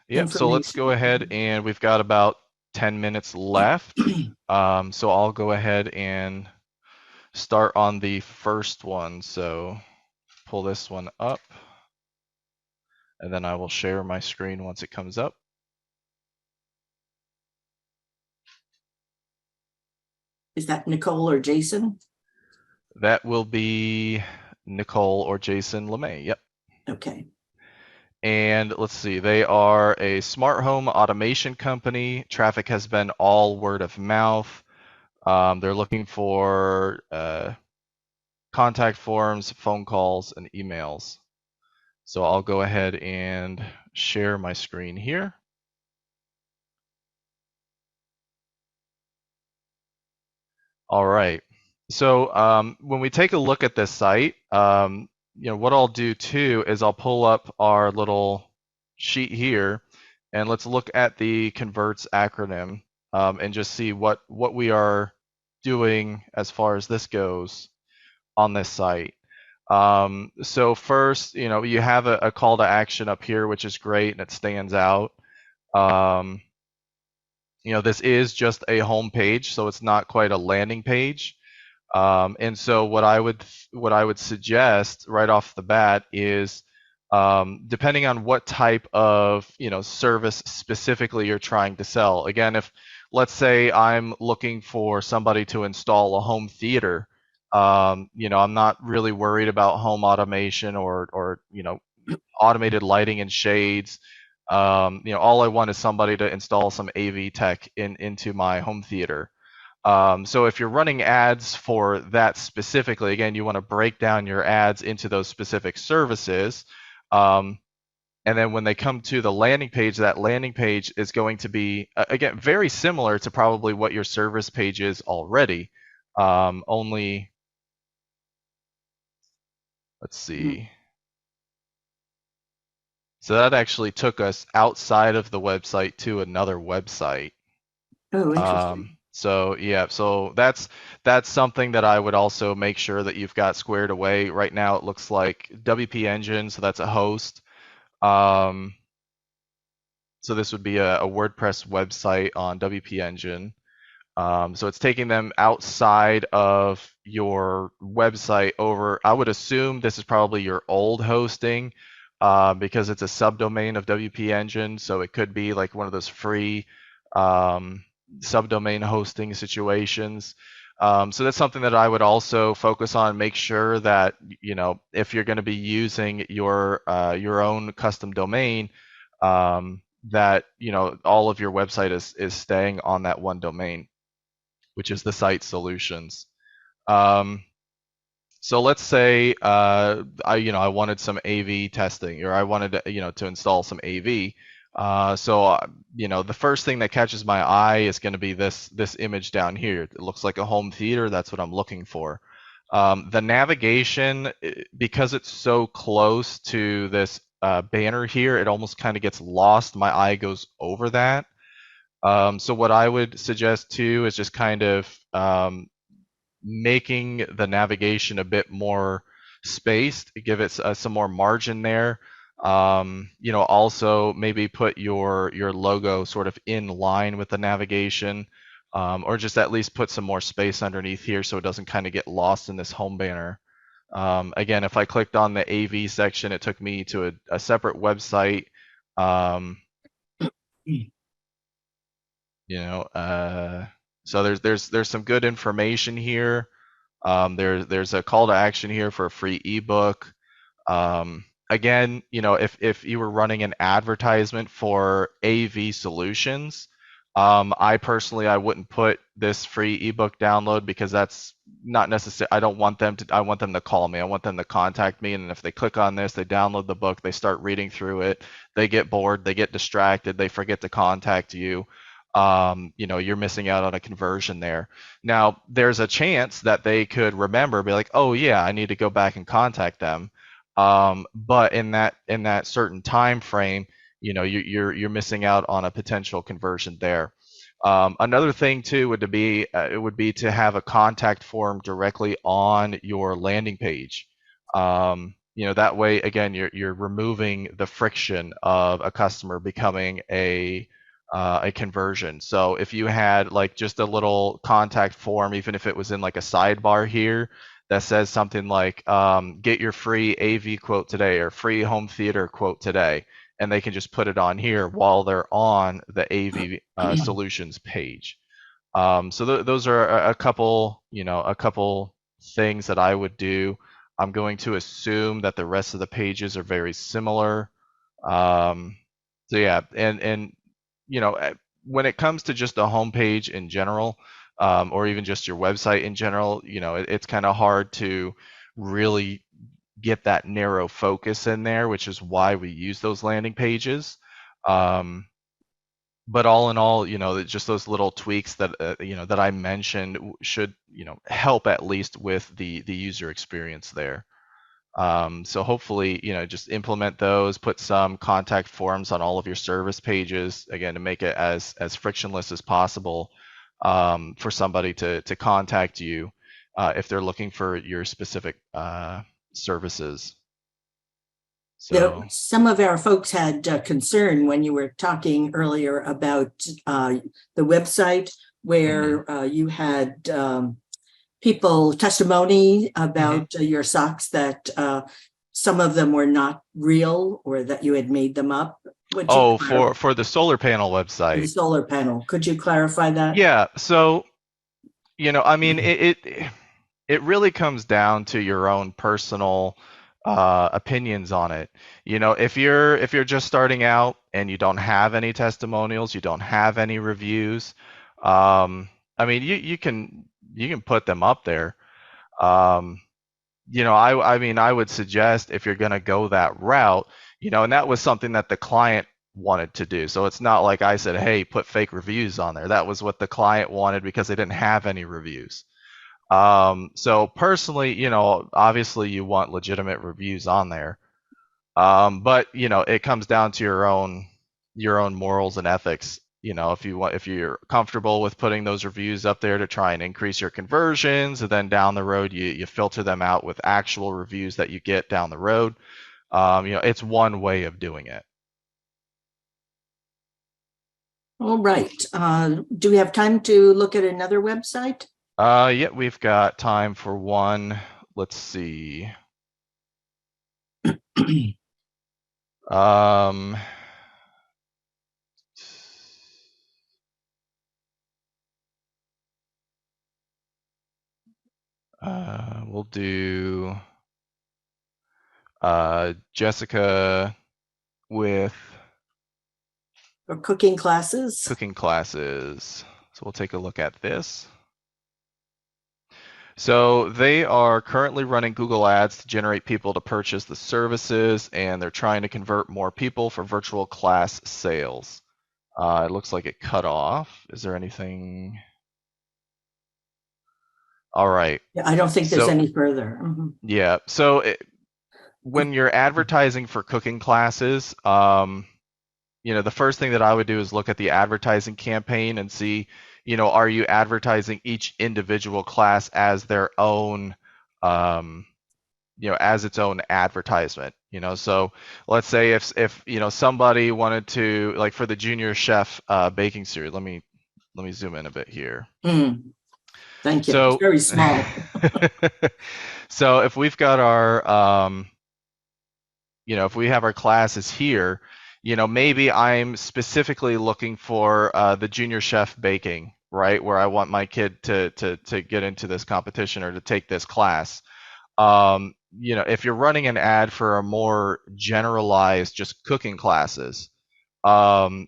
Yep, so let's go ahead, and we've got about 10 minutes left. So I'll go ahead and start on the first one. So pull this one up, and then I will share my screen once it comes up. Is that Nicole or Jason? That will be Nicole or Jason LeMay. Yep. Okay. And let's see, they are a smart home automation company. Traffic has been all word of mouth. They're looking for contact forms, phone calls, and emails. So I'll go ahead and share my screen here. All right. So when we take a look at this site, what I'll do too is I'll pull up our little sheet here, and let's look at the converts acronym and just see what we are doing as far as this goes on this site. So first, you have a call to action up here, which is great, and it stands out. This is just a home page, so it's not quite a landing page. And so what I would suggest right off the bat is, depending on what type of service specifically you're trying to sell. Again, if let's say I'm looking for somebody to install a home theater, I'm not really worried about home automation or automated lighting and shades. All I want is somebody to install some AV tech into my home theater. So if you're running ads for that specifically, again, you want to break down your ads into those specific services. And then when they come to the landing page, that landing page is going to be, again, very similar to probably what your service page is already. Only, let's see. So that actually took us outside of the website to another website. Oh, interesting. So yeah, so that's something that I would also make sure that you've got squared away. Right now it looks like WP Engine, so that's a host. So this would be a WordPress website on WP Engine. So it's taking them outside of your website over. I would assume this is probably your old hosting, because it's a subdomain of WP Engine, so it could be like one of those free subdomain hosting situations. So that's something that I would also focus on. Make sure that if you're going to be using your own custom domain, that all of your website is staying on that one domain, which is the site solutions. So let's say I wanted some AV testing, or I wanted to to install some AV. The first thing that catches my eye is going to be this image down here. It looks like a home theater. That's what I'm looking for. The navigation, because it's so close to this banner here, it almost kind of gets lost. My eye goes over that. So what I would suggest too is just kind of making the navigation a bit more spaced, give it some more margin there. Also maybe put your logo sort of in line with the navigation, or just at least put some more space underneath here so it doesn't kind of get lost in this home banner. Again, if I clicked on the AV section, it took me to a separate website. So there's some good information here. There's a call to action here for a free ebook. Again, if you were running an advertisement for AV solutions, I personally I wouldn't put this free ebook download because that's not necessary. I want them to call me. I want them to contact me, and if they click on this, they download the book, they start reading through it, they get bored, they get distracted, they forget to contact you. You're missing out on a conversion there. Now, there's a chance that they could remember, be like, oh yeah, I need to go back and contact them. But in that certain time frame, you're missing out on a potential conversion there. Another thing too would be to have a contact form directly on your landing page. That way, again, you're removing the friction of a customer becoming a conversion. So if you had like just a little contact form, even if it was in like a sidebar here that says something like get your free AV quote today or free home theater quote today, and they can just put it on here while they're on the AV solutions page. Those are a couple things that I would do. I'm going to assume that the rest of the pages are very similar. So yeah, and when it comes to just a homepage in general, or even just your website in general, it's kind of hard to really get that narrow focus in there, which is why we use those landing pages. But all in all, just those little tweaks that that I mentioned should help at least with the user experience there. So hopefully, just implement those, put some contact forms on all of your service pages, again, to make it as frictionless as possible for somebody to contact you if they're looking for your specific services. So some of our folks had concern when you were talking earlier about the website where you had people testimony about your socks that some of them were not real or that you had made them up. For the solar panel website. The solar panel. Could you clarify that? Yeah. So, I mean, it really comes down to your own personal opinions on it. If you're just starting out and you don't have any testimonials, you don't have any reviews, I mean, you can put them up there. I mean, I would suggest if you're going to go that route, and that was something that the client wanted to do. So it's not like I said, hey, put fake reviews on there. That was what the client wanted because they didn't have any reviews. So personally, obviously you want legitimate reviews on there. But it comes down to your own morals and ethics. If you're comfortable with putting those reviews up there to try and increase your conversions, and then down the road you filter them out with actual reviews that you get down the road. It's one way of doing it. All right. Do we have time to look at another website? Yeah, we've got time for one. Let's see. We'll do Jessica with Or cooking classes? cooking classes. So we'll take a look at this. So they are currently running Google Ads to generate people to purchase the services, and they're trying to convert more people for virtual class sales. It looks like it cut off. Is there anything? All right. Yeah, I don't think there's So any further. Mhm. yeah. So when you're advertising for cooking classes, the first thing that I would do is look at the advertising campaign and see, are you advertising each individual class as their own, as its own advertisement. So let's say if somebody wanted to, like for the Junior Chef baking series. Let me zoom in a bit here. Thank you. So It's very small. so if we've got our if we have our classes here, maybe I'm specifically looking for the Junior Chef baking, right, where I want my kid to get into this competition or to take this class. If you're running an ad for a more generalized just cooking classes, people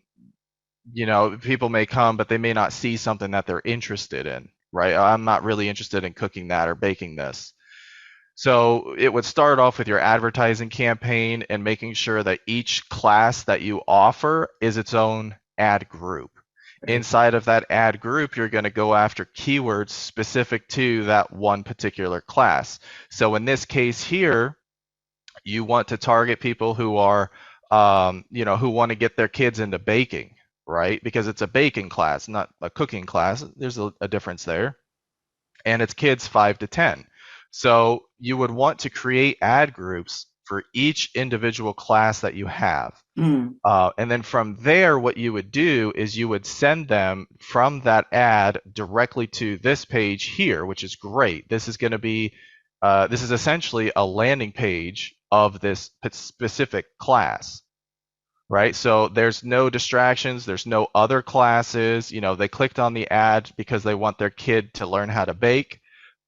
may come, but they may not see something that they're interested in, right? I'm not really interested in cooking that or baking this. So it would start off with your advertising campaign and making sure that each class that you offer is its own ad group. Inside of that ad group, you're going to go after keywords specific to that one particular class. So in this case here, you want to target people who are, who want to get their kids into baking, right? Because it's a baking class, not a cooking class. There's a difference there. And it's kids 5 to 10. So you would want to create ad groups for each individual class that you have. And then from there, what you would do is you would send them from that ad directly to this page here, which is great. This is going to be, this is essentially a landing page of this specific class, right? So there's no distractions. There's no other classes. They clicked on the ad because they want their kid to learn how to bake.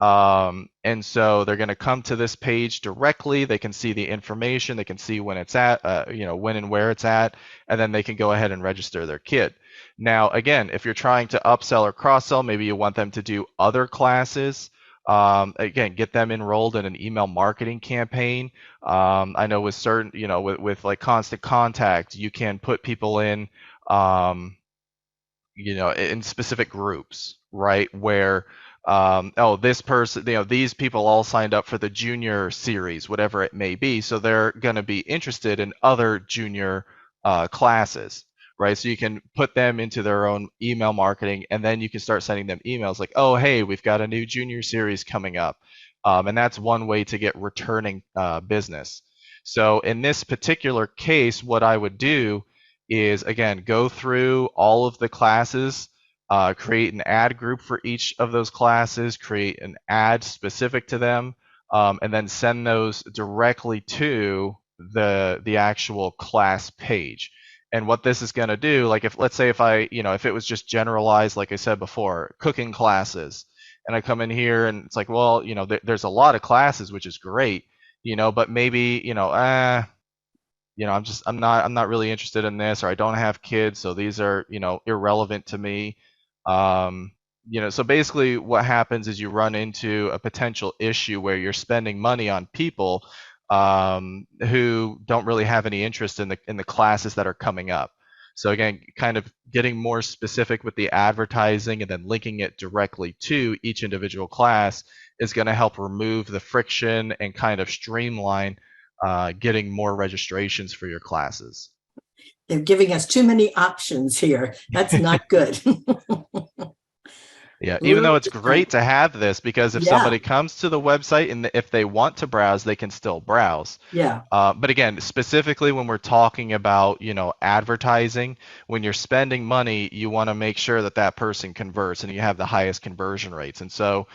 And so they're going to come to this page directly. They can see the information. They can see when it's at, when and where it's at, and then they can go ahead and register their kid. Now, again, if you're trying to upsell or cross-sell, maybe you want them to do other classes. Again, get them enrolled in an email marketing campaign. I know with certain, with like Constant Contact, you can put people in, in specific groups, right? Where this person, these people all signed up for the junior series, whatever it may be. So they're going to be interested in other junior classes, right? So you can put them into their own email marketing, and then you can start sending them emails like, oh, hey, we've got a new junior series coming up. And that's one way to get returning business. So in this particular case, what I would do is, again, go through all of the classes, create an ad group for each of those classes, create an ad specific to them, and then send those directly to the actual class page. And what this is going to do, like let's say if it was just generalized, like I said before, cooking classes, and I come in here and it's like, well, there's a lot of classes, which is great, but maybe, I'm not really interested in this, or I don't have kids, so these are, irrelevant to me. So basically what happens is you run into a potential issue where you're spending money on people who don't really have any interest in the classes that are coming up. So again, kind of getting more specific with the advertising and then linking it directly to each individual class is going to help remove the friction and kind of streamline getting more registrations for your classes. They're giving us too many options here. That's not good. Yeah, even though it's great to have this, because if somebody comes to the website and if they want to browse, they can still browse. Yeah. But again, specifically when we're talking about, advertising, when you're spending money, you want to make sure that that person converts and you have the highest conversion rates. And so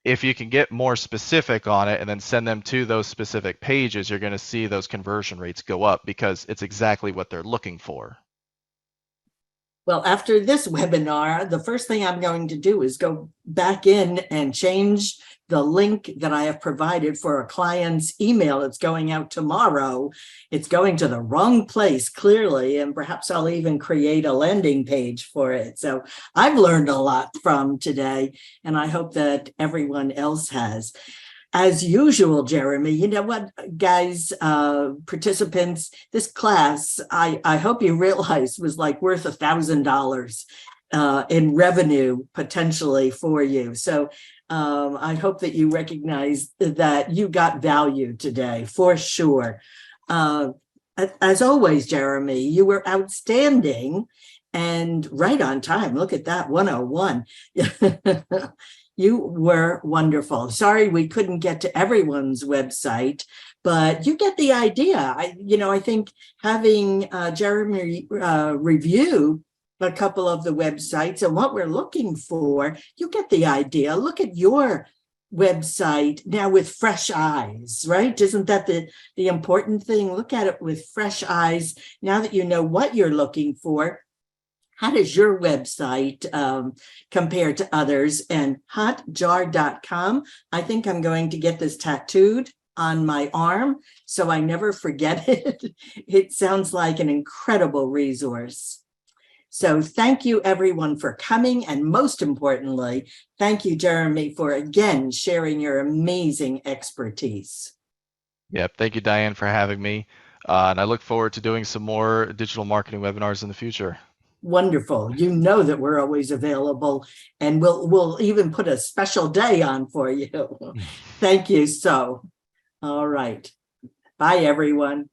if you can get more specific on it and then send them to those specific pages, you're going to see those conversion rates go up because it's exactly what they're looking for. Well, after this webinar, the first thing I'm going to do is go back in and change the link that I have provided for a client's email. It's going out tomorrow. It's going to the wrong place, clearly, and perhaps I'll even create a landing page for it. So I've learned a lot from today, and I hope that everyone else has. As usual, Jeremy, you know what, guys, participants, this class, I hope you realize was like worth $1,000 in revenue potentially for you. So I hope that you recognize that you got value today for sure. As always, Jeremy, you were outstanding and right on time. Look at that, 101. You were wonderful. Sorry we couldn't get to everyone's website, but you get the idea. I think having Jeremy review a couple of the websites and what we're looking for, you get the idea. Look at your website now with fresh eyes, right? Isn't that the important thing? Look at it with fresh eyes now that you know what you're looking for. How does your website compare to others? And hotjar.com, I think I'm going to get this tattooed on my arm so I never forget it. It sounds like an incredible resource. So thank you everyone for coming. And most importantly, thank you, Jeremy, for again sharing your amazing expertise. Yep. Thank you, Diane, for having me. And I look forward to doing some more digital marketing webinars in the future. Wonderful. You know that we're always available, and we'll even put a special day on for you. Thank you. So, all right. Bye, everyone.